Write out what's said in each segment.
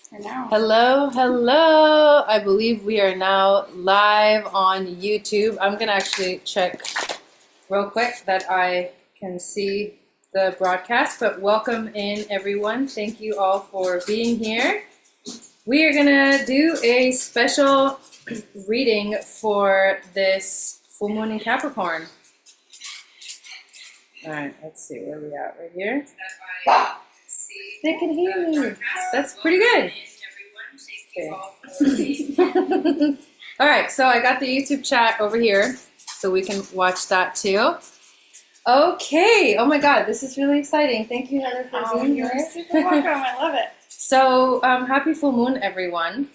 For now. Hello, hello. I believe we are now live on YouTube. I'm going to actually check real quick that I can see the broadcast, but welcome in everyone. Thank you all for being here. We are going to do a special reading for this full moon in Capricorn. All right, let's see where we at right here. They can hear me. That's pretty good. Okay. All right, so I got the YouTube chat over here, so we can watch that too. Okay. Oh my God, this is really exciting. Thank you, Heather, for being here. You're super welcome. I love it. So, happy full moon, everyone.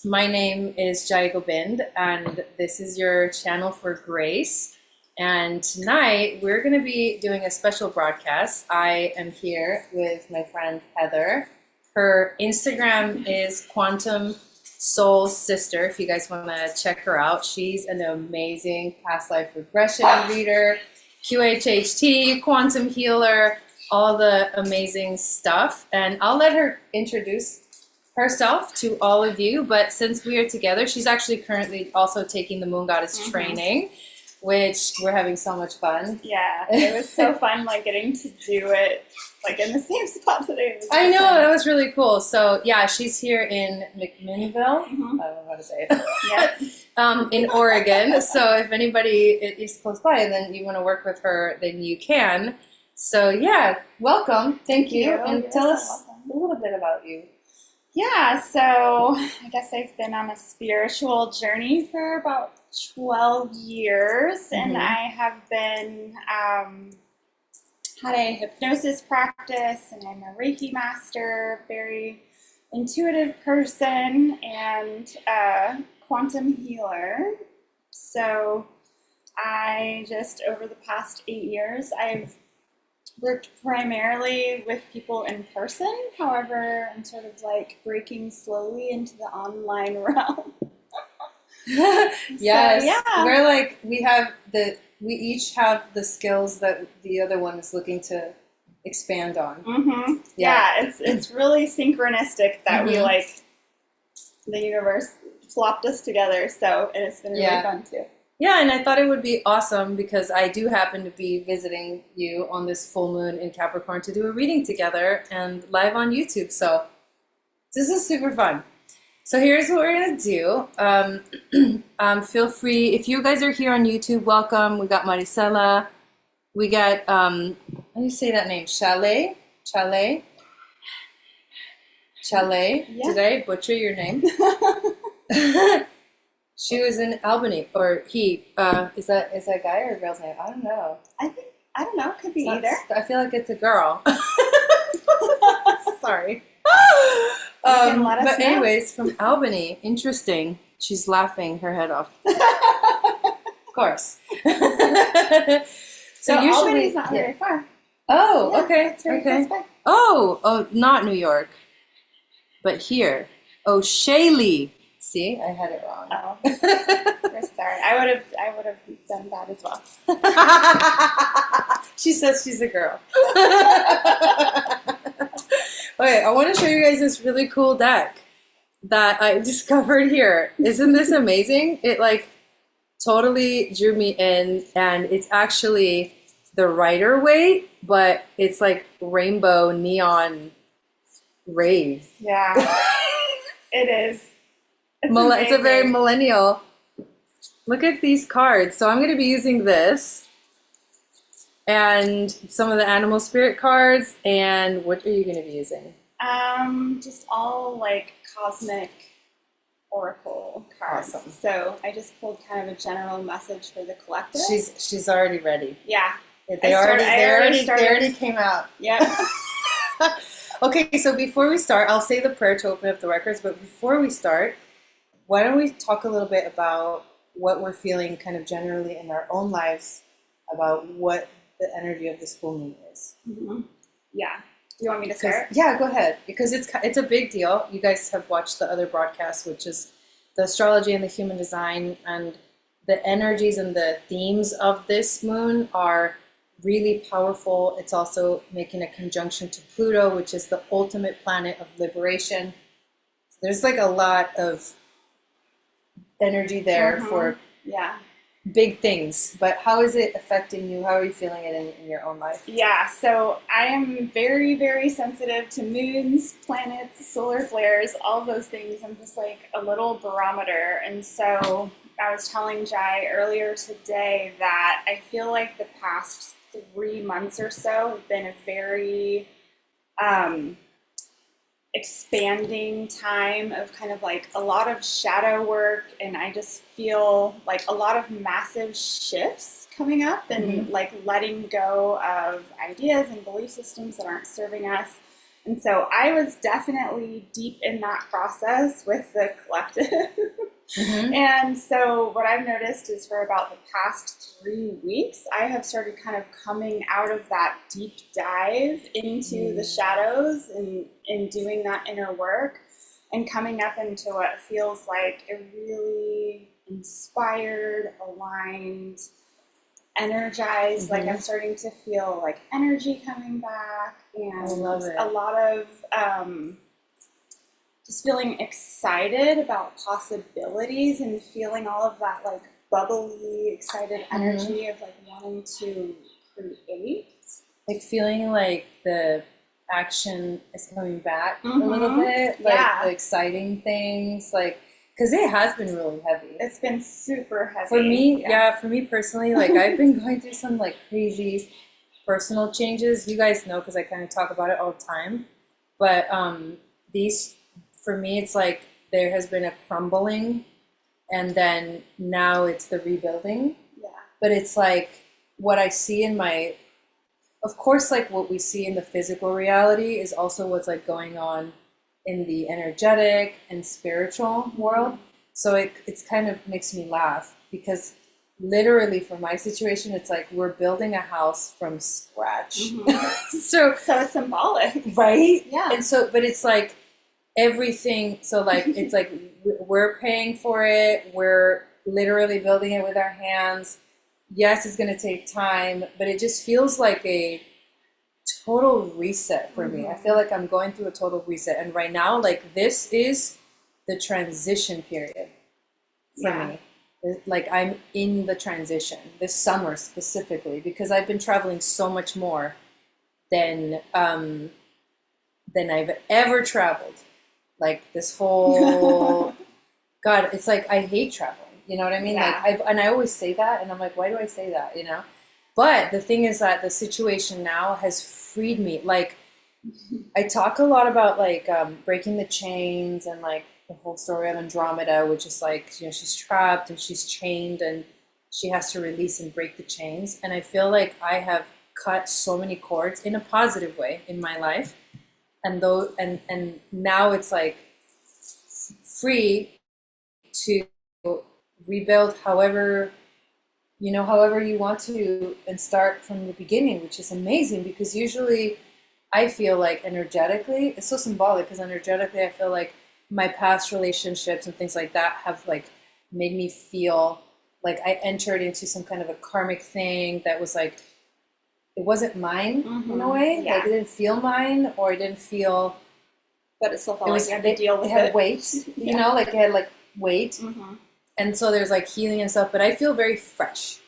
My name is Jai Gobind, and this is your channel for grace. And tonight we're going to be doing a special broadcast. I am here with my friend Heather. Her Instagram is Quantum Soul Sister, if you guys want to check her out. She's an amazing past life regression reader, QHHT, quantum healer, all the amazing stuff. And I'll let her introduce herself to all of you. But since we are together, she's actually currently also taking the Moon Goddess training, which we're having so much fun. Yeah, it was so fun, like getting to do it like in the same spot today. I know, that was really cool. So yeah, she's here in McMinnville. I don't know how to say it. Yeah. In Oregon. So if anybody is close by and then you want to work with her, then you can. So yeah, welcome. Thank you. And You're tell so us welcome. a little bit about you. Yeah, so I guess I've been on a spiritual journey for about 12 years, and I have been had a hypnosis practice, and I'm a Reiki master, very intuitive person, and a quantum healer. So I just, over the past 8 years, I've worked primarily with people in person. However, I'm sort of like breaking slowly into the online realm. Yes. So, yeah. We're like, we each have the skills that the other one is looking to expand on. Yeah, it's really synchronistic that we like the universe flopped us together. So, and it's been really fun too. Yeah, and I thought it would be awesome because I do happen to be visiting you on this full moon in Capricorn to do a reading together and live on YouTube. So this is super fun. So here's what we're going to do. Feel free, if you guys are here on YouTube, welcome. We got Maricela. We got, how do you say that name? Chalet? Yeah. Did I butcher your name? She was in Albany, or he. Is that a guy or a girl's name? I don't know. I don't know. Could be either. I feel like it's a girl. Sorry. But anyways, from Albany, interesting. She's laughing her head off. Of course. So usually Albany's not very far. Oh, yeah, okay. Okay. Oh, not New York, but here. Oh, Shaley. See, I had it wrong. Oh, we're sorry. I would have done that as well. She says she's a girl. Okay, I want to show you guys this really cool deck that I discovered here. Isn't this amazing? It like totally drew me in, and it's actually the Rider-Waite, but it's like rainbow neon rays. Yeah, it is. It's a very millennial. Look at these cards. So I'm going to be using this and some of the animal spirit cards. And what are you going to be using? Just all like cosmic oracle cards. Awesome. So I just pulled kind of a general message for the collective. She's already ready. Yeah. They already came out. Yep. Okay, so before we start, I'll say the prayer to open up the records. But before we start, why don't we talk a little bit about what we're feeling kind of generally in our own lives about what the energy of this full moon is. Yeah. Do you want me to start? Yeah, go ahead. Because it's a big deal. You guys have watched the other broadcast, which is the astrology and the human design, and the energies and the themes of this moon are really powerful. It's also making a conjunction to Pluto, which is the ultimate planet of liberation. there's like a lot of energy there for Yeah. big things. But how is it affecting you? How are you feeling it in your own life? Yeah, so I am very, very sensitive to moons, planets, solar flares, all those things. I'm just like a little barometer. And so I was telling Jai earlier today that I feel like the past 3 months or so have been a very expanding time of kind of like a lot of shadow work, and I just feel like a lot of massive shifts coming up and like letting go of ideas and belief systems that aren't serving us. And so I was definitely deep in that process with the collective. And so what I've noticed is for about the past 3 weeks, I have started kind of coming out of that deep dive into the shadows and doing that inner work and coming up into what feels like a really inspired, aligned, energized, like I'm starting to feel like energy coming back, and I love it. a lot of just feeling excited about possibilities and feeling all of that like bubbly, excited energy of like wanting to create. Like feeling like the action is coming back a little bit, like the exciting things, like, because it has been really heavy. It's been super heavy. For me, for me personally, like I've been going through some like crazy personal changes. You guys know because I kind of talk about it all the time. But these, for me, it's like there has been a crumbling, and then now it's the rebuilding. Yeah. But it's like what I see in my, of course, like what we see in the physical reality is also what's like going on in the energetic and spiritual world. So it's kind of makes me laugh because literally for my situation, it's like we're building a house from scratch. So it's symbolic. Right? Yeah. And so, but it's like everything. So like, it's like we're paying for it. We're literally building it with our hands. Yes, it's going to take time, but it just feels like a total reset for me. I feel like I'm going through a total reset. And right now, like this is the transition period for me. Like I'm in the transition this summer specifically because I've been traveling so much more than I've ever traveled. Like this whole, God, it's like I hate traveling. You know what I mean? Yeah. Like I always say that, and I'm like, why do I say that? You know? But the thing is that the situation now has freed me. Like I talk a lot about like breaking the chains and like the whole story of Andromeda, which is like, you know, she's trapped and she's chained and she has to release and break the chains. And I feel like I have cut so many cords in a positive way in my life. And though, and now it's like free to rebuild however you want to and start from the beginning, which is amazing because usually I feel like energetically, it's so symbolic because energetically I feel like my past relationships and things like that have like made me feel like I entered into some kind of a karmic thing that was like, it wasn't mine in a way. Yeah. Like it didn't feel mine, or it didn't feel, but it still felt like you had to deal with it. It had weight, you know, like it had like weight. And so there's like healing and stuff, but I feel very fresh.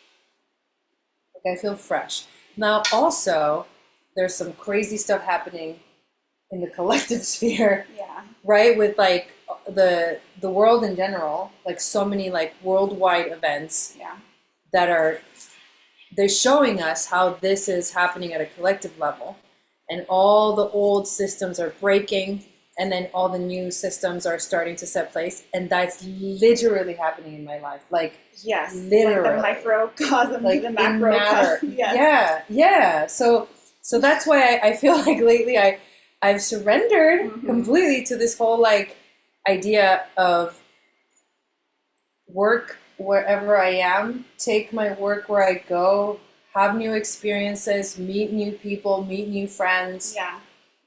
Like I feel fresh. Now also, there's some crazy stuff happening in the collective sphere. Yeah. Right? With like the world in general, like so many like worldwide events that they're showing us how this is happening at a collective level. And all the old systems are breaking, and then all the new systems are starting to set place, and that's literally happening in my life. Like yes, literally, like the microcosm like to the macrocosm. Yes. Yeah. So that's why I feel like lately I've surrendered completely to this whole like idea of work wherever I am, take my work where I go, have new experiences, meet new people, meet new friends,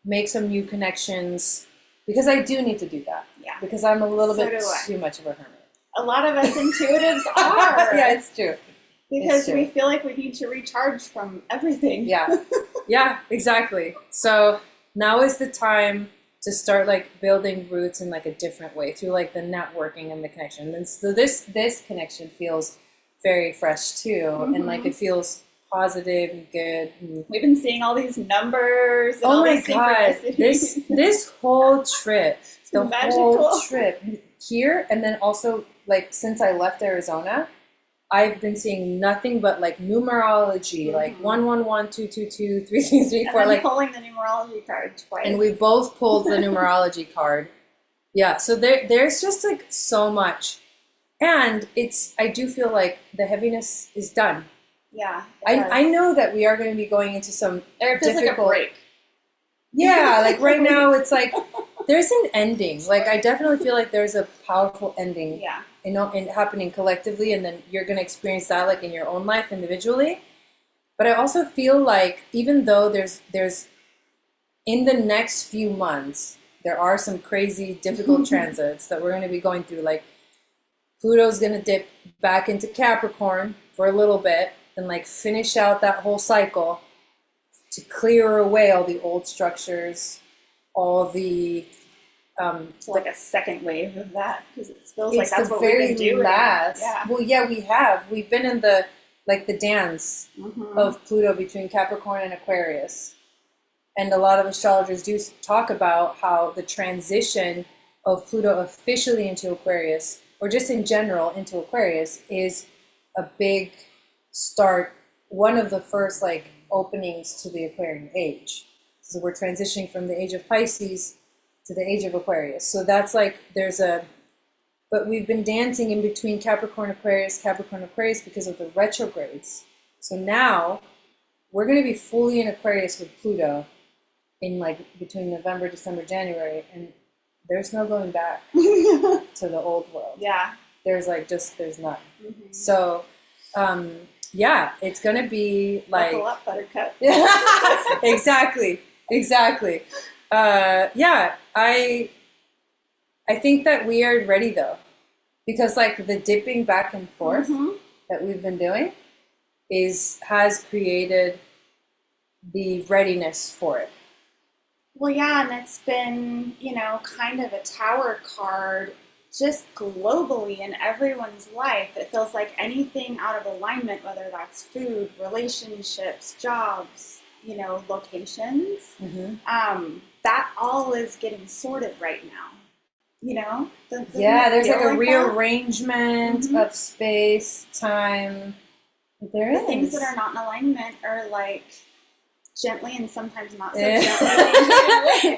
make some new connections, because I do need to do that. Yeah. Because I'm a little bit too much of a hermit. A lot of us intuitives are. Yeah, it's true. Because we feel like we need to recharge from everything. Yeah. Yeah, exactly. So now is the time to start like building roots in like a different way through like the networking and the connection. And so this connection feels very fresh too, and like it feels positive and good. And we've been seeing all these numbers. And oh all my these god, this whole trip, the magical. whole trip here, and then also like since I left Arizona, I've been seeing nothing but like numerology, like 111, 222, 333, 4. And like pulling the numerology card twice. And we both pulled the numerology card. Yeah, so there's just like so much, and I do feel like the heaviness is done. Yeah, I know that we are going to be going into some it feels difficult. Like a break. Yeah, like right now it's like there's an ending. Like I definitely feel like there's a powerful ending. Yeah. And happening collectively, and then you're going to experience that like in your own life individually. But I also feel like even though there's in the next few months there are some crazy difficult transits that we're going to be going through, like Pluto's going to dip back into Capricorn for a little bit and like finish out that whole cycle to clear away all the old structures, all the it's like a second wave of that, because it feels like that's what we've been doing. Yeah. Well, yeah, we've been in the dance of Pluto between Capricorn and Aquarius, and a lot of astrologers do talk about how the transition of Pluto officially into Aquarius, or just in general into Aquarius, is a big start, one of the first like openings to the Aquarian age. So we're transitioning from the age of Pisces to the age of Aquarius. So that's like, but we've been dancing in between Capricorn, Aquarius because of the retrogrades. So now we're going to be fully in Aquarius with Pluto in like between November, December, January, and there's no going back to the old world. Yeah. There's none. So, yeah, it's going to be like... Buckle up, buttercup. Exactly. Yeah, I think that we are ready though, because like the dipping back and forth that we've been doing has created the readiness for it. Well, yeah, and it's been, kind of a tower card just globally in everyone's life. It feels like anything out of alignment, whether that's food, relationships, jobs, locations, that all is getting sorted right now. There's like a rearrangement of space, time. There is. Things that are not in alignment are like gently and sometimes not so gently.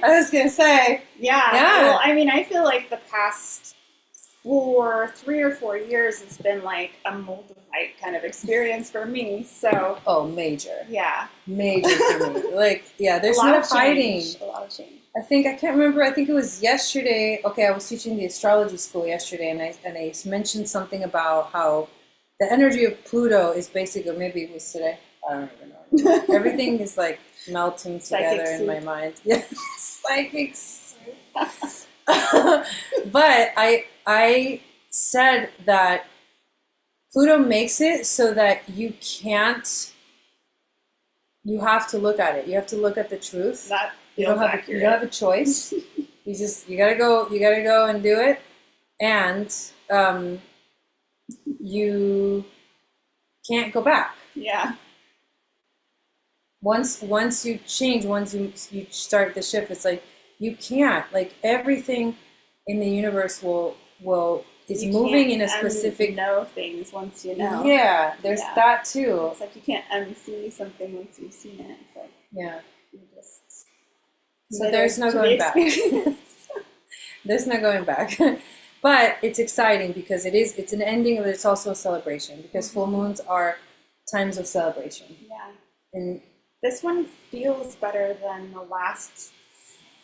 I was going to say. Yeah. Well, I mean, I feel like the past 3 or 4 years has been like a Moldavite kind of experience for me. So. Oh, major. Yeah. Major for me. Like, yeah, there's no hiding. A lot of change. I can't remember. I think it was yesterday. Okay, I was teaching the astrology school yesterday, and I mentioned something about how the energy of Pluto is basically, maybe it was today. I don't even know. Everything is like melting together in my mind. Yeah, psychic soup. But I said that Pluto makes it so that you have to look at it. You have to look at the truth. You don't have a choice. you gotta go and do it, and you can't go back. Yeah. Once you change, once you start the shift, it's like you can't. Like everything in the universe is moving in a specific. Know things once you know. Yeah, there's that too. It's like you can't unsee something once you've seen it. It's like you just. So there's no going back. There's no going back. But it's exciting because it's an ending, but it's also a celebration, because full moons are times of celebration. Yeah. And this one feels better than the last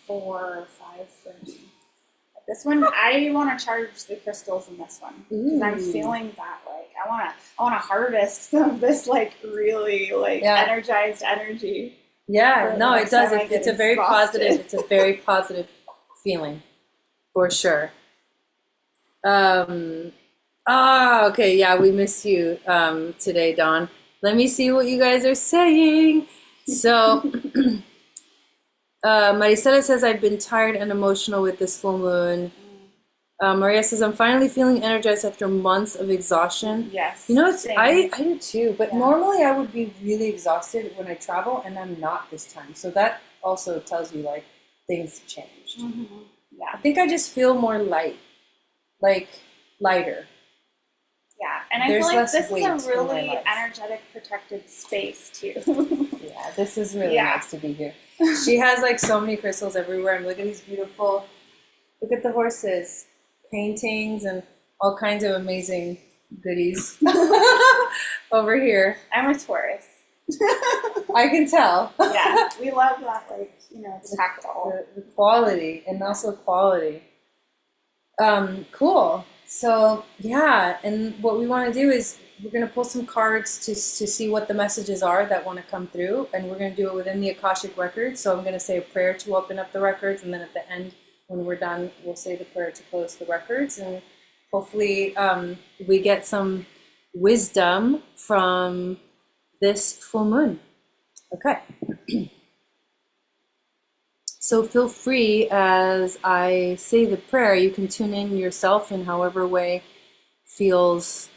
4 or 5 for me. This one, I want to charge the crystals in this one because I'm feeling that like I want to harvest some of this like really like energized energy. Yeah, no, it does. It's a very positive. It's a very positive feeling, for sure. Okay, yeah, we miss you today, Dawn. Let me see what you guys are saying. So, Maricela says, I've been tired and emotional with this full moon. Maria says, I'm finally feeling energized after months of exhaustion. Yes. You know, it's, same. I do too, but Yeah. normally I would be really exhausted when I travel, and I'm not this time. So that also tells you, like, things changed. Yeah. I think I just feel more light, like lighter. Yeah, and I There's feel like less this weight is in a my really life. energetic, protected space too. Yeah, this is really Yeah. nice to be here. She has like so many crystals everywhere, and look at these beautiful, look at the horses, paintings, and all kinds of amazing goodies over here. I'm a Taurus. I can tell. Yeah, we love that, like, the tactile. The quality, and also quality. Cool. So yeah, and what we want to do is we're going to pull some cards to see what the messages are that want to come through, and we're going to do it within the Akashic records. So I'm going to say a prayer to open up the records, and then at the end, when we're done, we'll say the prayer to close the records, and hopefully we get some wisdom from this full moon. Okay. So feel free, as I say the prayer, you can tune in yourself in however way feels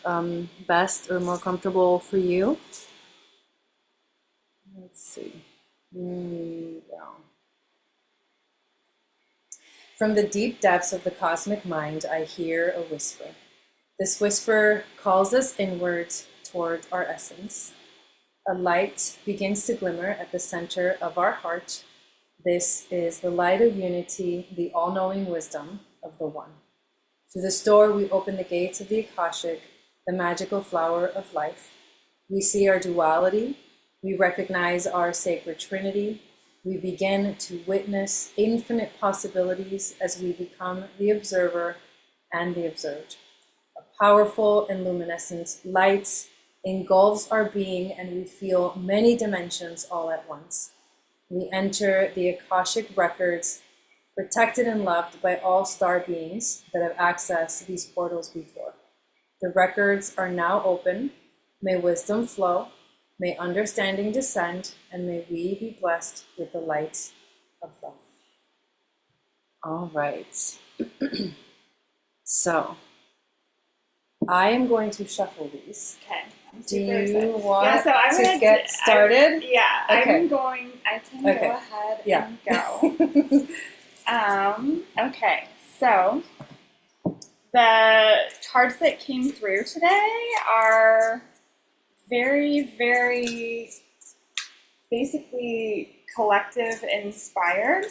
best or more comfortable for you. Let's see. From the deep depths of the cosmic mind, I hear a whisper. This whisper calls us inwards toward our essence. A light begins to glimmer at the center of our heart. This is the light of unity, the all-knowing wisdom of the One. Through this door, we open the gates of the Akashic, the magical flower of life. We see our duality. We recognize our sacred trinity. We begin to witness infinite possibilities as we become the observer and the observed. A powerful and luminescent light engulfs our being, and we feel many dimensions all at once. We enter the Akashic records, protected and loved by all star beings that have accessed these portals before. The records are now open. May wisdom flow, may understanding descend, and may we be blessed with the light of love. All right. So, I am going to shuffle these. Okay. Do you want so I'm to gonna get started? Okay. I can go ahead and go. Okay, so the cards that came through today are very, very basically collective inspired.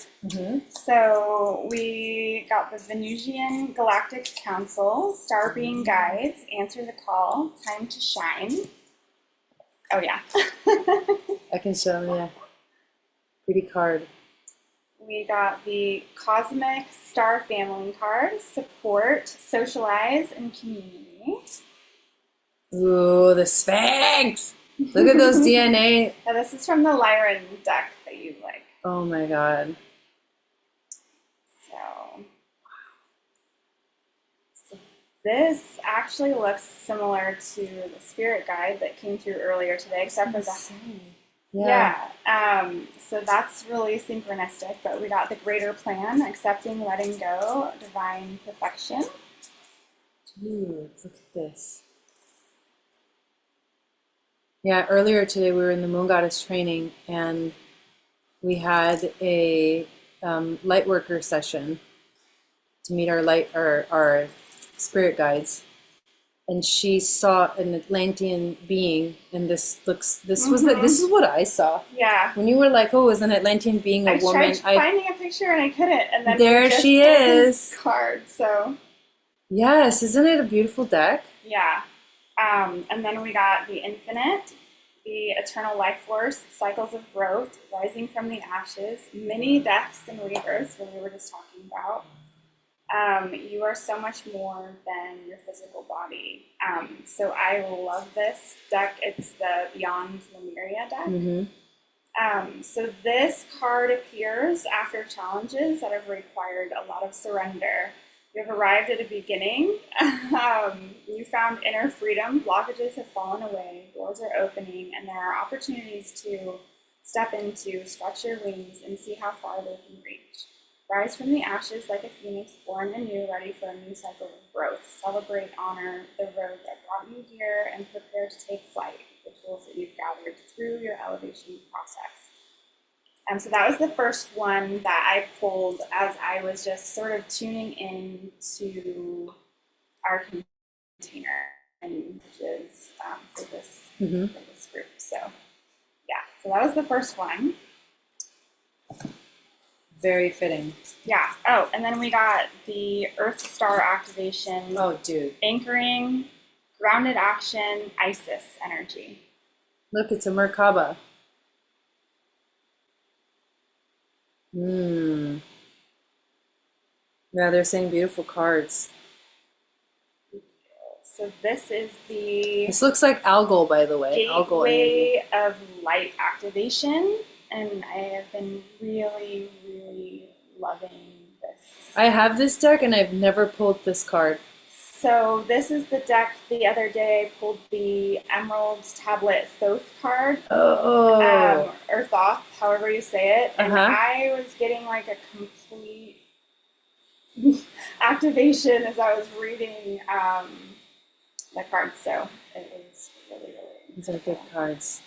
So we got the Venusian Galactic Council, Star Being Guides, Answer the Call, Time to Shine. Oh yeah. I can show them, yeah. Pretty card. We got the Cosmic Star Family card, Support, Socialize, and Community. Ooh, the Sphinx! Look at those DNA. Now this is from the Lyran deck that you like. Oh my god. So this actually looks similar to the spirit guide that came through earlier today, except for the so that's really synchronistic. But we got the greater plan, accepting, letting go, divine perfection. Dude, look at this. Yeah, earlier today we were in the Moon Goddess training, and we had a light worker session to meet our spirit guides, and she saw an Atlantean being, and this is what I saw. Yeah. When you were like, "Oh, is an Atlantean being a woman?" I tried finding a picture and I couldn't, and then there she is. Card. So. Yes, isn't it a beautiful deck? Yeah. And then we got the Infinite, the Eternal Life Force, Cycles of Growth, Rising from the Ashes, mini deaths and rebirths, what we were just talking about. You are so much more than your physical body. So I love this deck. It's the Beyond Lemuria deck. So this card appears after challenges that have required a lot of surrender. You have arrived at a beginning. You found inner freedom. Blockages have fallen away. Doors are opening, and there are opportunities to Step into, stretch your wings, and see how far they can reach. Rise from the ashes like a phoenix, born anew, ready for a new cycle of growth. Celebrate, honor the road that brought you here, and prepare to take flight with the tools that you've gathered through your elevation process. So that was the first one that I pulled as I was just sort of tuning in to our container images for this group. So yeah, so that was the first one. Very fitting. Yeah. Oh, and then we got the Earth Star activation. Oh, dude. Anchoring, grounded action, Isis energy. Look, it's a Merkaba. Yeah, they're saying beautiful cards. So this is the This looks like algal, by the way. Algal energy. gateway of light activation, and I have been really, really loving this. I have this deck and I've never pulled this card. So this is the deck. The other day I pulled the Emerald Tablet Thoth card, Oh. or Thoth, however you say it, and Uh-huh. I was getting like a complete activation as I was reading the cards. So it was really, really. These are good cards.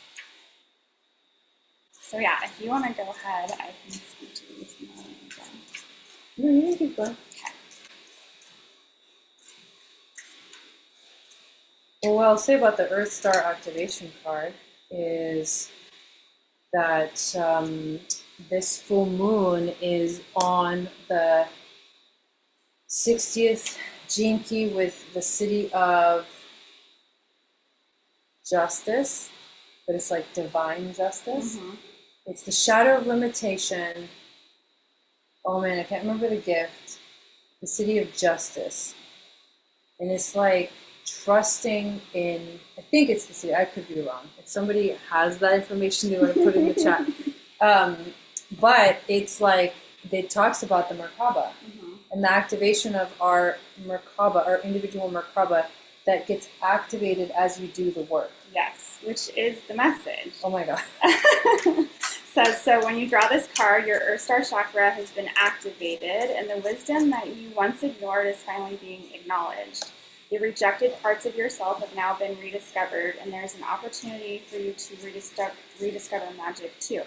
So yeah, if you want to go ahead, I can speak to these more again. No, you can keep going. Okay. Well, what I'll say about the Earth Star activation card is that this full moon is on the 60th gene key with the city of justice, but it's like divine justice. Mm-hmm. It's the shadow of limitation. Oh man, I can't remember the gift. The city of justice. And it's like trusting in, I think it's the city, I could be wrong. If somebody has that information, they want to put it in the chat. But it's like, it talks about the Merkaba and the activation of our Merkaba, our individual Merkaba, that gets activated as you do the work. Yes, which is the message. Oh my God. So when you draw this card, your Earth Star chakra has been activated, and the wisdom that you once ignored is finally being acknowledged. The rejected parts of yourself have now been rediscovered, and there's an opportunity for you to rediscover magic too.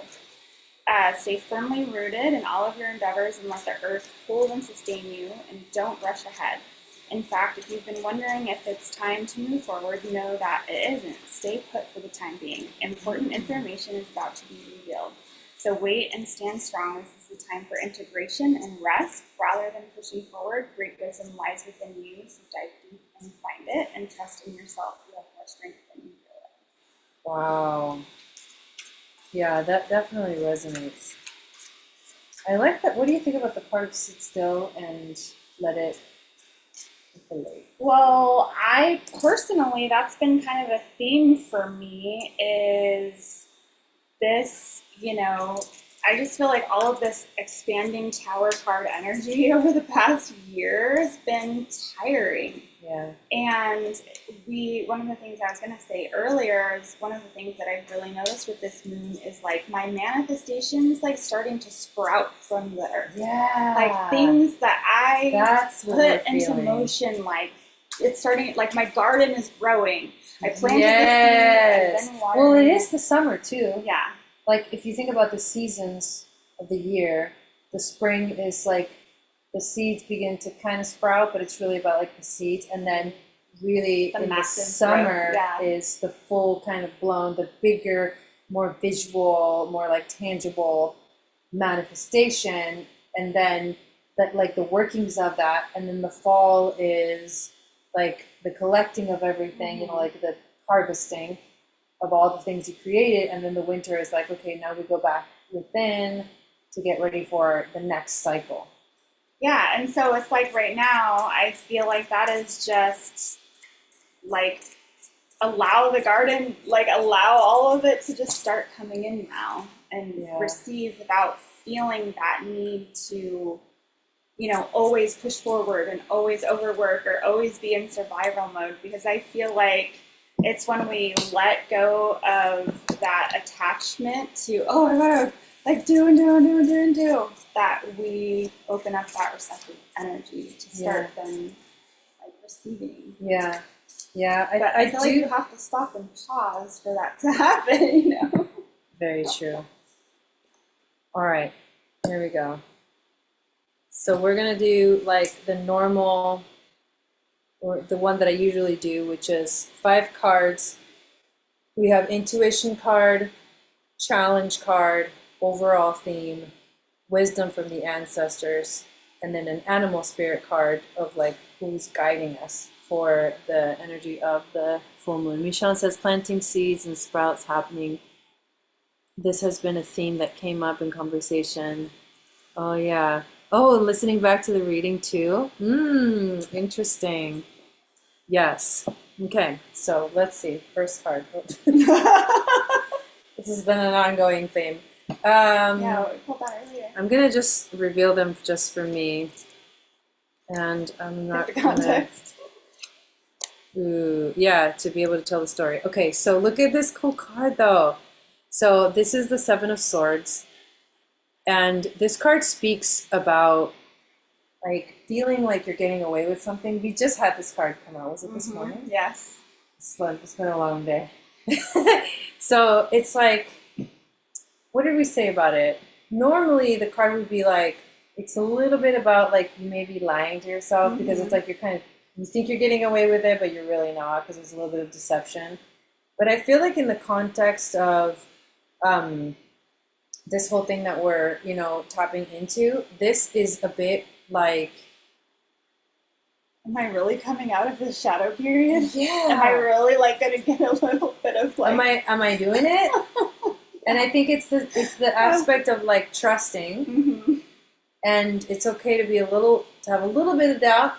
Stay firmly rooted in all of your endeavors and let the earth hold and sustain you, and don't rush ahead. In fact, if you've been wondering if it's time to move forward, know that it isn't. Stay put for the time being. Important information is about to be revealed. So wait and stand strong. This is the time for integration and rest rather than pushing forward. Great wisdom lies within you, so dive deep and find it, and trust in yourself. You have more strength than you realize. Wow. Yeah, that definitely resonates. I like that. What do you think about the part of sit still and let it percolate? Well, I personally, that's been kind of a theme for me is this, I just feel like all of this expanding tower card energy over the past year has been tiring. Yeah. And one of the things I was going to say earlier is one of the things that I've really noticed with this moon is like my manifestations like starting to sprout from the earth. Yeah. Like things that I put into feeling. motion, like it's starting, like my garden is growing. I planted Yes. the seeds, I've been watering. Well, it is the summer too. Yeah. Like if you think about the seasons of the year, the spring is like the seeds begin to kind of sprout, but it's really about like the seeds, and then really in the summer is the full kind of blown, the bigger, more visual, more like tangible manifestation, and then that like the workings of that, and then the fall is like the collecting of everything, like the harvesting of all the things you created, and then the winter is like, okay, now we go back within to get ready for the next cycle. Yeah, and so it's like right now, I feel like that is just like allow the garden, like allow all of it to just start coming in now and receive without feeling that need to, always push forward and always overwork or always be in survival mode, because I feel like it's when we let go of that attachment to, oh, I gotta like do, that we open up that receptive energy to start then like receiving. Yeah. Yeah. But I feel like you have to stop and pause for that to happen, you know? Very true. All right, here we go. So we're gonna do like the normal, or the one that I usually do, which is 5 cards. We have intuition card, challenge card, overall theme, wisdom from the ancestors, and then an animal spirit card of like who's guiding us for the energy of the full moon. Michelle says planting seeds and sprouts happening. This has been a theme that came up in conversation. Oh yeah. Oh, and listening back to the reading too. Interesting. Yes. Okay, so let's see. First card. This has been an ongoing theme. Yeah, we pulled that earlier. I'm gonna just reveal them just for me, and I'm not The context. yeah, to be able to tell the story. Okay, so look at this cool card though. So this is the 7 of Swords, and this card speaks about like feeling like you're getting away with something. We just had this card come out. Was it this morning? Yes. It's been a long day. So it's like, what did we say about it? Normally the card would be like, it's a little bit about like you may be lying to yourself because it's like you're kind of, you think you're getting away with it, but you're really not because there's a little bit of deception. But I feel like in the context of this whole thing that we're, tapping into, this is a bit like, am I really coming out of this shadow period? yeah. Am I really like gonna get a little bit of like? Am I doing it? And I think it's the aspect of like trusting, and it's okay to have a little bit of doubt,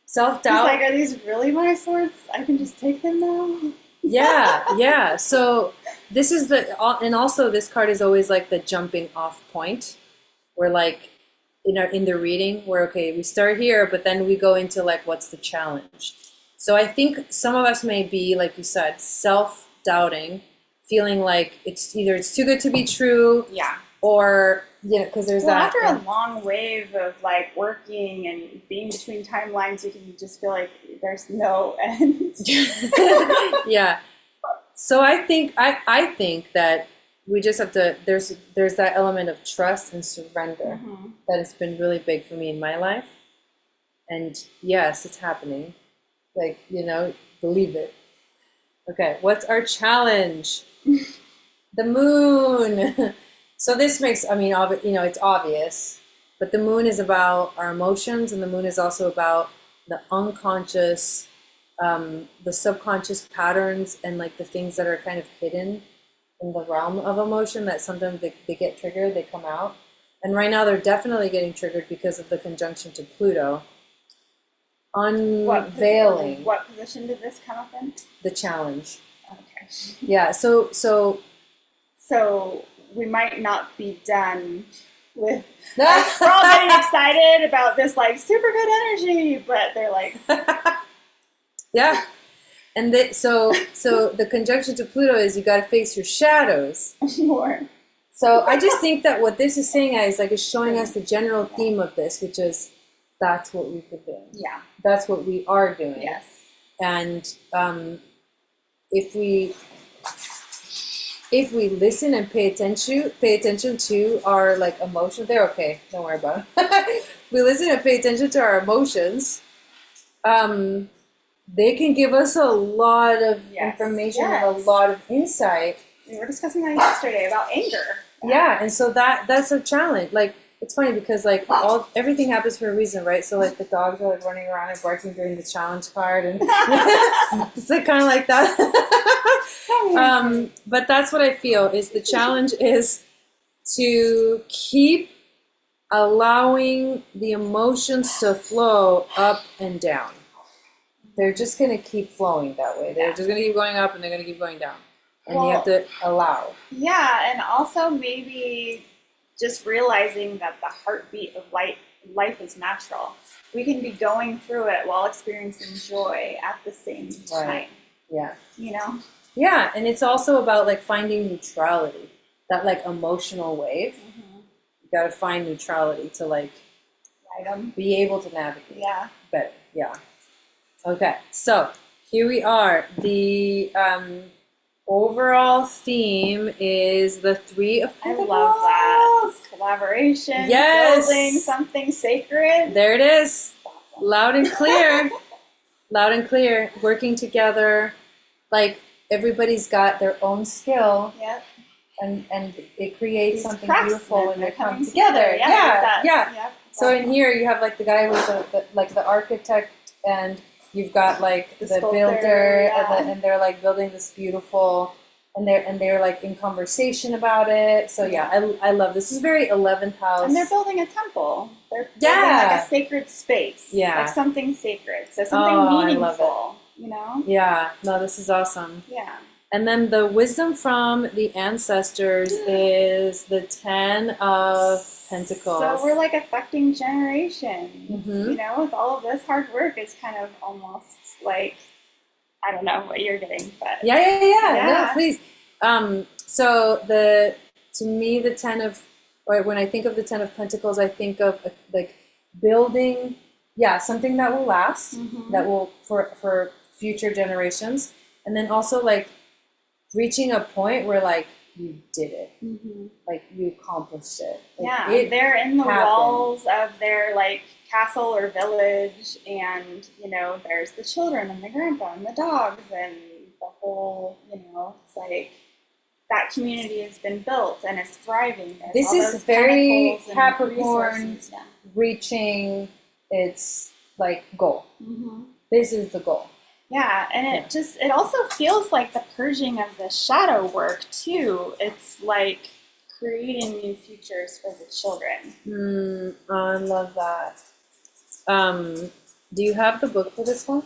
self-doubt. It's like, are these really my swords? I can just take them now. Yeah. So this is and also this card is always like the jumping off point, where like in the reading, where okay, we start here, but then we go into like what's the challenge. So I think some of us may be, like you said, self-doubting, feeling like it's too good to be true, yeah, or because there's that. After a long wave of like working and being between timelines, you can just feel like there's no end. Yeah. So I think that we just have to. There's that element of trust and surrender that has been really big for me in my life, and yes, it's happening. Like believe it. Okay, what's our challenge? The moon. So this makes, it's obvious, but the moon is about our emotions, and the moon is also about the unconscious, the subconscious patterns, and like the things that are kind of hidden in the realm of emotion that sometimes they get triggered, they come out. And right now they're definitely getting triggered because of the conjunction to Pluto. Unveiling. What position did this come up in? The challenge. Okay. Yeah, so we might not be done with. Like, we're all getting excited about this like super good energy, but they're like, yeah, and so the conjunction to Pluto is you got to face your shadows more. So I just think that what this is saying is showing us the general theme of this, which is that's what we've been doing. Yeah, that's what we are doing. Yes, and if we listen and pay attention to our like emotions, they're okay. Don't worry about it. We listen and pay attention to our emotions. They can give us a lot of information and a lot of insight. We were discussing that yesterday about anger. Yeah, and so that's a challenge. Like it's funny because like everything happens for a reason, right? So like the dogs are like running around and barking during the challenge card, and it's like kind of like that. But that's what I feel is the challenge is to keep allowing the emotions to flow up and down. They're just going to keep flowing that way. They're just going to keep going up and they're going to keep going down. And you have to allow. Yeah, and also maybe just realizing that the heartbeat of life is natural. We can be going through it while experiencing joy at the same time. Right. Yeah. You know? Yeah, and it's also about like finding neutrality, that like emotional wave. You got to find neutrality to like Ride 'em. be able to navigate Yeah. better. Yeah. Okay, so here we are. The overall theme is the Three of I Pentacles. love that. Collaboration, Yes. building something sacred. There it is. Awesome. Loud and clear. Loud and clear. Working together. Like everybody's got their own skill. Yep. And it creates These something craftsmen, beautiful when they they're come coming together. Yeah. Yeah. Like that. Yeah. Yep. So in here you have like the guy with the architect, and you've got like the sculptor, builder, yeah. and they're like building this beautiful, and they're like in conversation about it. So yeah, I love this. This is very 11th house. And they're building a temple. They're building Yeah. like a sacred space. Yeah. Like something sacred. So something I love meaningful. You know? Yeah, no, this is awesome. Yeah. And then the wisdom from the ancestors is the 10 of Pentacles. So we're like affecting generations. Mhm. You know, with all of this hard work, it's kind of almost like, I don't know what you're getting, but Yeah. No, Yeah. please. So to me, the 10 of, or when I think of the 10 of Pentacles, I think of like building, something that will last, Mhm. that will for future generations, and then also like reaching a point where like you did it, Mhm. like you accomplished it. Like, Yeah, it they're in the happened. walls of their like castle or village, and you know, there's the children and the grandpa and the dogs and the whole, you know, it's like that community has been built and it's thriving. There's This all is those very pentacles and Capricorn resources. Yeah. reaching its like goal. Mm-hmm. This is the goal. Yeah, and it also feels like the purging of the shadow work too. It's like creating new futures for the children. I love that. Do you have the book for this one?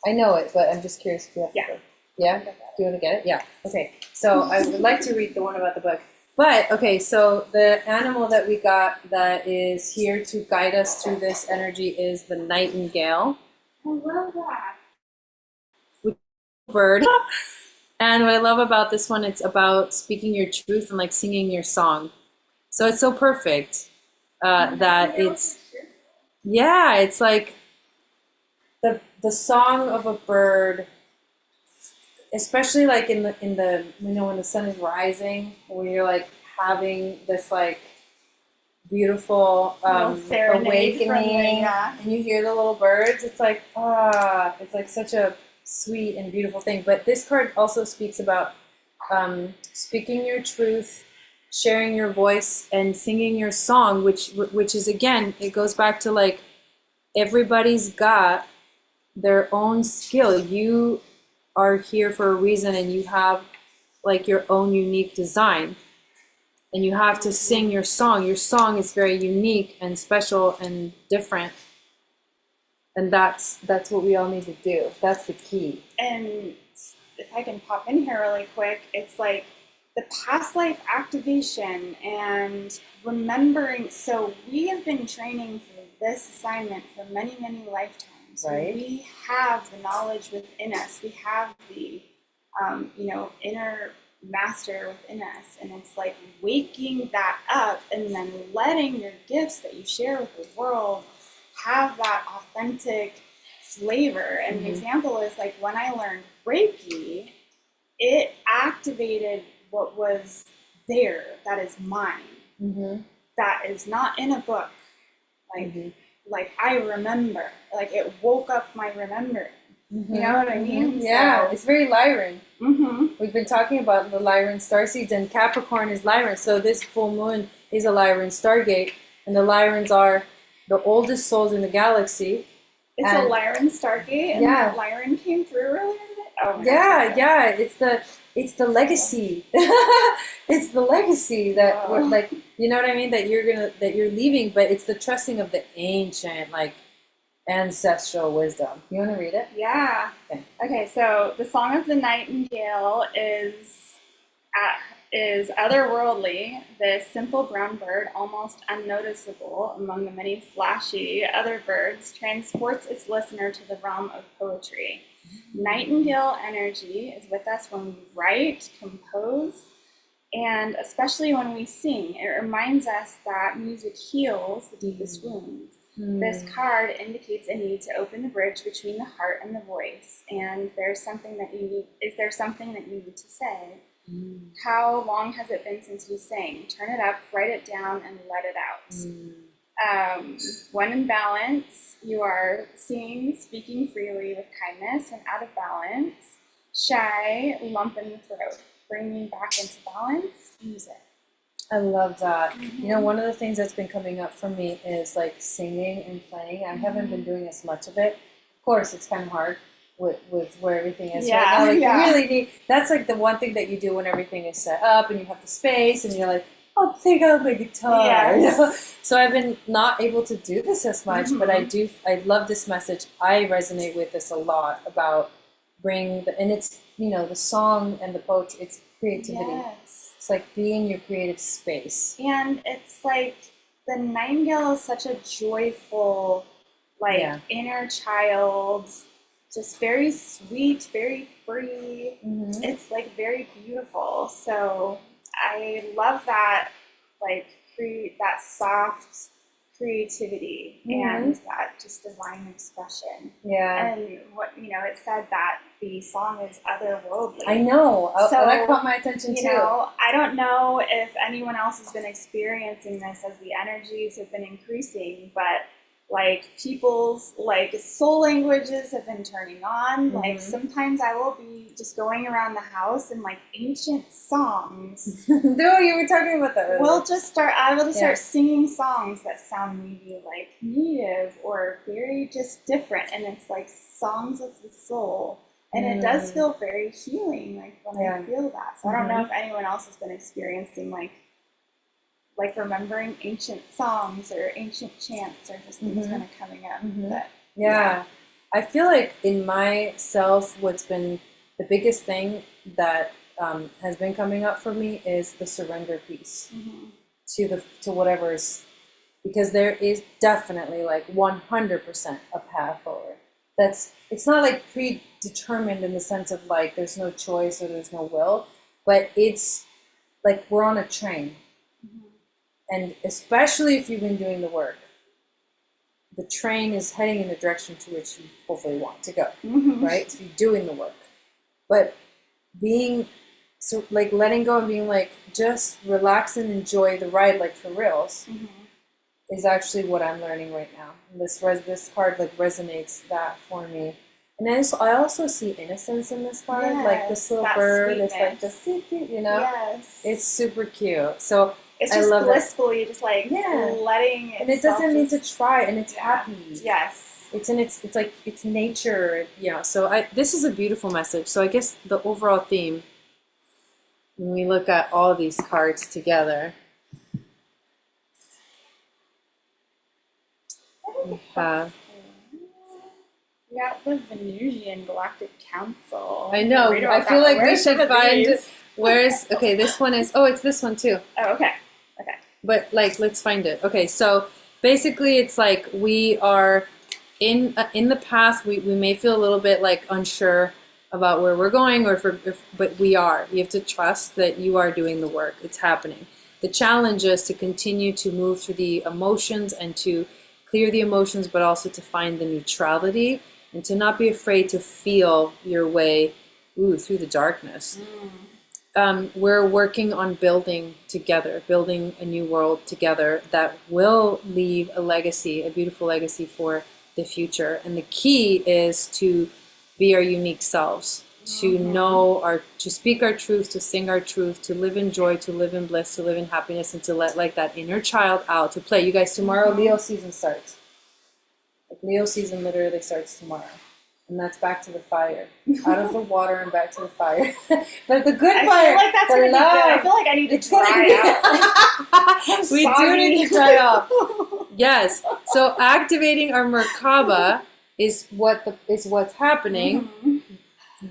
I know it, but I'm just curious if you have the book. Yeah? Do you want to get it? Yeah. Okay. So I would like to read the one about the book. But, okay, so the animal that we got that is here to guide us through this energy is the nightingale. I love that. Bird. And what I love about this one, it's about speaking your truth and like singing your song. So it's so perfect that it's like the song of a bird, especially like in the you know, when the sun is rising, when you're like having this like beautiful awakening, and you hear the little birds. It's like it's like such a sweet and beautiful thing. But this card also speaks about speaking your truth, sharing your voice, and singing your song, which is, again, it goes back to like everybody's got their own skill. You are here for a reason, and you have like your own unique design, and you have to sing your song. Your song is very unique and special and different. And that's what we all need to do. That's the key. And if I can pop in here really quick, it's like the past life activation and remembering. So we have been training for this assignment for many, many lifetimes. Right. We have the knowledge within us. We have the, inner master within us. And it's like waking that up and then letting your gifts that you share with the world have that authentic flavor. And the example is like when I learned Reiki, it activated what was there, that is mine, that is not in a book. Like I remember, like it woke up my remembering. You know what I mean? Yeah, So, it's very Lyran. We've been talking about the Lyran starseeds, and Capricorn is Lyran. So this full moon is a Lyran stargate, and the Lyrans are the oldest souls in the galaxy. It's a Lyran stargate, and that Lyran came through earlier today? Oh my God. It's the legacy. It's the legacy that we're, like, you know what I mean, that you're leaving, but it's the trusting of the ancient, like, ancestral wisdom. You want to read it? Yeah. Okay, so the Song of the Nightingale is otherworldly. This simple brown bird, almost unnoticeable among the many flashy other birds, transports its listener to the realm of poetry. Nightingale energy is with us when we write, compose, and especially when we sing. It reminds us that music heals the deepest wounds. This card indicates a need to open the bridge between the heart and the voice. And there's something that you need. Is there something that you need to say? How long has it been since you sang? Turn it up, write it down, and let it out. When in balance, you are seeing, speaking freely with kindness. When out of balance, shy, lump in the throat. Bringing back into balance, music. I love that. You know, one of the things that's been coming up for me is like singing and playing. I haven't been doing as much of it. Of course, it's kind of hard with where everything is right now. Like, you really need, that's like the one thing that you do when everything is set up and you have the space and you're like, I'll take out my guitar. You know? So I've been not able to do this as much, but I love this message. I resonate with this a lot about bring the, and it's, you know, the song and the poetry, it's creativity. It's like being your creative space. And it's like the nightingale is such a joyful, like inner child, just very sweet, very free. It's like very beautiful. So I love that, like that soft creativity and that just divine expression. And what, you know, it said that the song is otherworldly. I know. So that caught my attention too. You know, I don't know if anyone else has been experiencing this as the energies have been increasing, but like people's like soul languages have been turning on. Like sometimes I will be just going around the house and like ancient songs. No, you were talking about that. I will just start singing songs that sound maybe like native or very just different, and it's like songs of the soul. And it does feel very healing, like when I feel that. So I don't know if anyone else has been experiencing like remembering ancient songs or ancient chants or just things kind of coming up. But, I feel like in myself, what's been the biggest thing that has been coming up for me is the surrender piece to whatever's, because there is definitely like 100% a path forward. It's not like predetermined in the sense of like there's no choice or there's no will, but it's like we're on a train. And especially if you've been doing the work, the train is heading in the direction to which you hopefully want to go, right? So you're doing the work. But being, so like letting go and being like, just relax and enjoy the ride, like for reals, is actually what I'm learning right now. And this card like resonates that for me. And I also see innocence in this card, like this little bird, it's like the, you know, it's super cute. So it's just blissfully, just like letting it. And it doesn't need to try, and it's happy. Yes. It's like it's nature, So this is a beautiful message. So I guess the overall theme, when we look at all these cards together, we have. We got the Venusian Galactic Council. I know. I feel like we should find. Where's okay? This one is. Oh, it's this one too. Oh, okay. But like, let's find it. Okay, so basically, it's like we are in the path. We may feel a little bit like unsure about where we're going, but we are. You have to trust that you are doing the work. It's happening. The challenge is to continue to move through the emotions and to clear the emotions, but also to find the neutrality and to not be afraid to feel your way through the darkness. We're working on building together, building a new world together that will leave a legacy, a beautiful legacy for the future. And the key is to be our unique selves, to know to speak our truth, to sing our truth, to live in joy, to live in bliss, to live in happiness, and to let like that inner child out to play. You guys, tomorrow Leo season starts. Like Leo season literally starts tomorrow. And that's back to the fire. Out of the water and back to the fire. But the good fire. I feel like that's going to be good. I feel like I need to dry out. We do need to dry off. Yes. So activating our Merkaba is what's happening.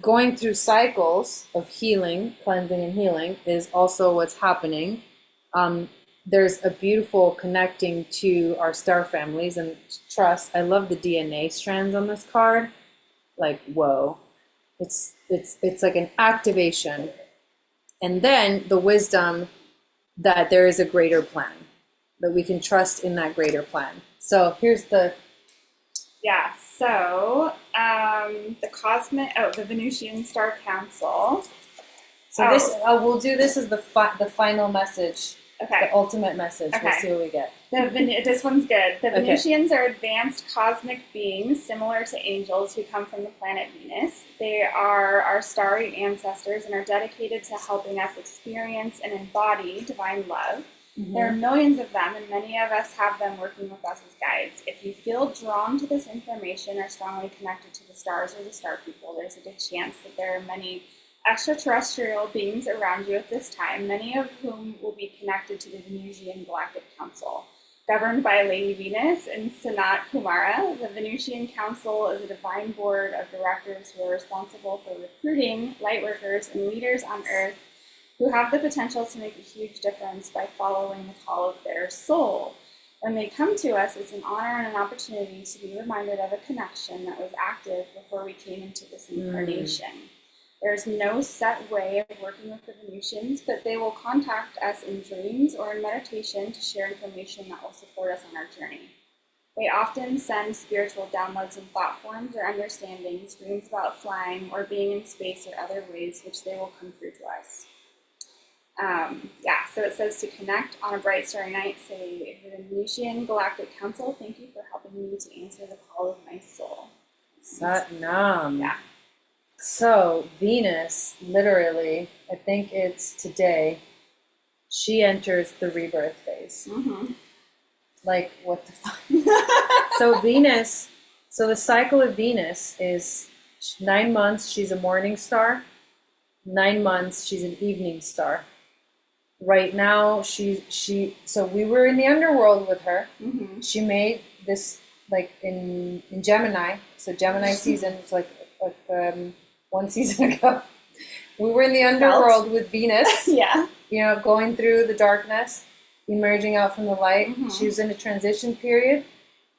Going through cycles of healing, cleansing and healing is also what's happening. There's a beautiful connecting to our star families and trust. I love the DNA strands on this card. Like, whoa. It's like an activation. And then the wisdom that there is a greater plan, that we can trust in that greater plan. So here's the... Yeah, so the Venusian Star Council. So this, we'll do this as the final message, Okay. the ultimate message. Okay. We'll see what we get. This one's good. The Okay. Venusians are advanced cosmic beings similar to angels who come from the planet Venus. They are our starry ancestors and are dedicated to helping us experience and embody divine love. Mm-hmm. There are millions of them, and many of us have them working with us as guides. If you feel drawn to this information or strongly connected to the stars or the star people, there's a good chance that there are many extraterrestrial beings around you at this time, many of whom will be connected to the Venusian Galactic Council. Governed by Lady Venus and Sanat Kumara, the Venusian Council is a divine board of directors who are responsible for recruiting lightworkers and leaders on Earth who have the potential to make a huge difference by following the call of their soul. When they come to us, it's an honor and an opportunity to be reminded of a connection that was active before we came into this incarnation. There's no set way of working with the Venusians, but they will contact us in dreams or in meditation to share information that will support us on our journey. They often send spiritual downloads in thought forms or understandings, dreams about flying or being in space or other ways which they will come through to us. So it says to connect on a bright starry night, say, the Venusian Galactic Council, thank you for helping me to answer the call of my soul. Sat Nam. Yeah. So Venus, literally, I think it's today, she enters the rebirth phase. Mm-hmm. Like, what the fuck? So Venus, so the cycle of Venus is 9 months, she's a morning star. 9 months, she's an evening star. Right now, so we were in the underworld with her. Mm-hmm. She made this, like, in Gemini. So Gemini season, it's like 1 season ago. We were in the underworld with Venus. Yeah. Going through the darkness, emerging out from the light. Mm-hmm. She was in a transition period.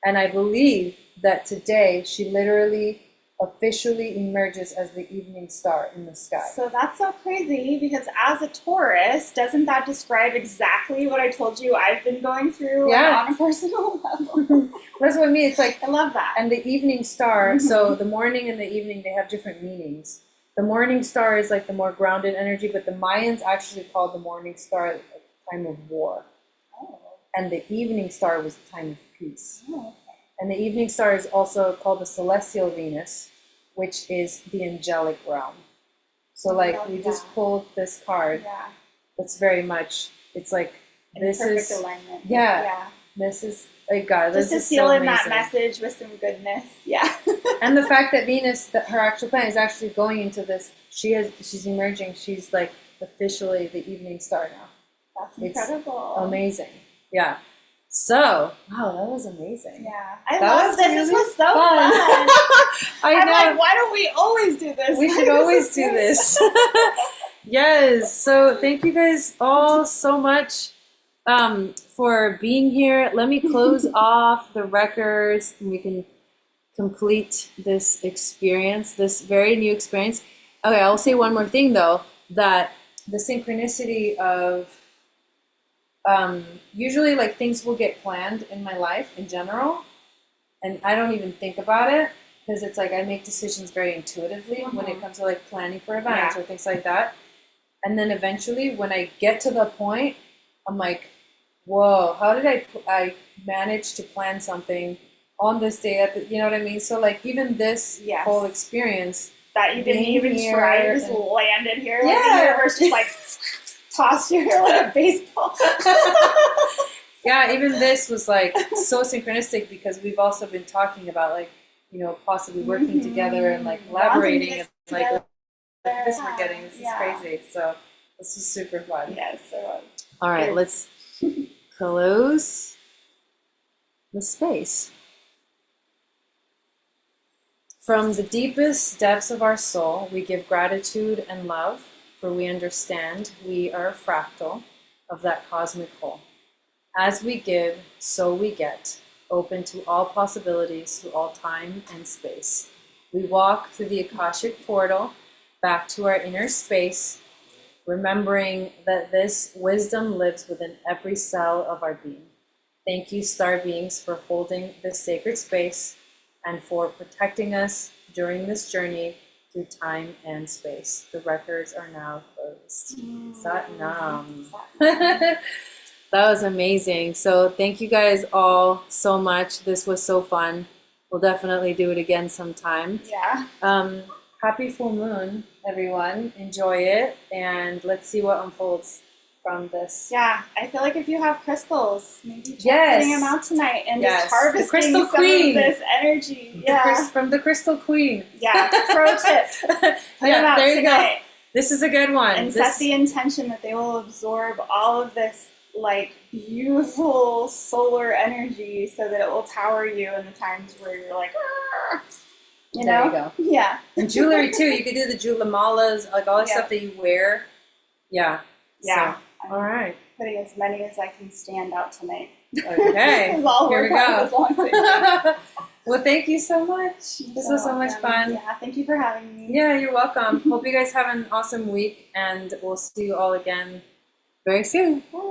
And I believe that today she literally officially emerges as the evening star in the sky. So that's so crazy, because as a Taurus, doesn't that describe exactly what I told you I've been going through on a personal level? That's what I mean. It's like, I love that. And the evening star, mm-hmm. So the morning and the evening, they have different meanings. The morning star is like the more grounded energy, but the Mayans actually called the morning star a time of war. Oh. And the evening star was the time of peace. Oh, okay. And the evening star is also called the celestial Venus, which is the angelic realm. So we just pulled this card. Yeah. It's very much, it's like, this is alignment. Yeah. This is, like, God, this just is to seal so in amazing. that message with some goodness. Yeah. And the fact that Venus, that her actual planet, is actually going into this, she's emerging, she's like officially the evening star now. That's incredible. It's amazing. Yeah. So, wow, that was amazing. Yeah. I love this. Really, this was so fun. I'm like, why don't we always do this? We should always do this. Yes. So thank you guys all so much for being here. Let me close off the records and we can complete this experience, this very new experience. Okay, I'll say one more thing though, that the synchronicity of usually, like, things will get planned in my life in general, and I don't even think about it, because it's like I make decisions very intuitively when it comes to, like, planning for events or things like that. And then eventually, when I get to the point, I'm like, whoa, how did I manage to plan something on this day? You know what I mean? So, like, even this whole experience. That you didn't even try, you just landed here. Like, the universe just, like, tossed you here like a baseball. Yeah, even this was, like, so synchronistic, because we've also been talking about, like, possibly working together and, like, collaborating and, like, this we're getting. This is crazy. So this is super fun. Yes. So all right, let's close the space. From the deepest depths of our soul, we give gratitude and love, for we understand we are a fractal of that cosmic whole. As we give, so we get, open to all possibilities through all time and space. We walk through the Akashic portal back to our inner space, remembering that this wisdom lives within every cell of our being. Thank you, star beings, for holding this sacred space and for protecting us during this journey through time and space. The records are now closed. Sat Nam. That was amazing. So thank you guys all so much. This was so fun. We'll definitely do it again sometime. Yeah. Happy full moon, everyone. Enjoy it, and let's see what unfolds from this. Yeah, I feel like if you have crystals, maybe try Yes. getting them out tonight and Yes. just harvesting The Crystal some Queen. of this energy. Yeah. From the Crystal Queen. Yeah. Pro tip. Put them out there you tonight. go. This is a good one. And set the intention that they will absorb all of this like beautiful solar energy so that it will power you in the times where you're like, "Argh." You know? There you go. Yeah. And jewelry too. You could do the jewelamalas, like all the Yeah. stuff that you wear. Yeah. Yeah. So, all right. Putting as many as I can stand out tonight. Okay. It's all Here we work out go. as long as I Well, thank you so much. This was so much fun. Yeah, thank you for having me. Yeah, you're welcome. Hope you guys have an awesome week, and we'll see you all again very soon. Bye.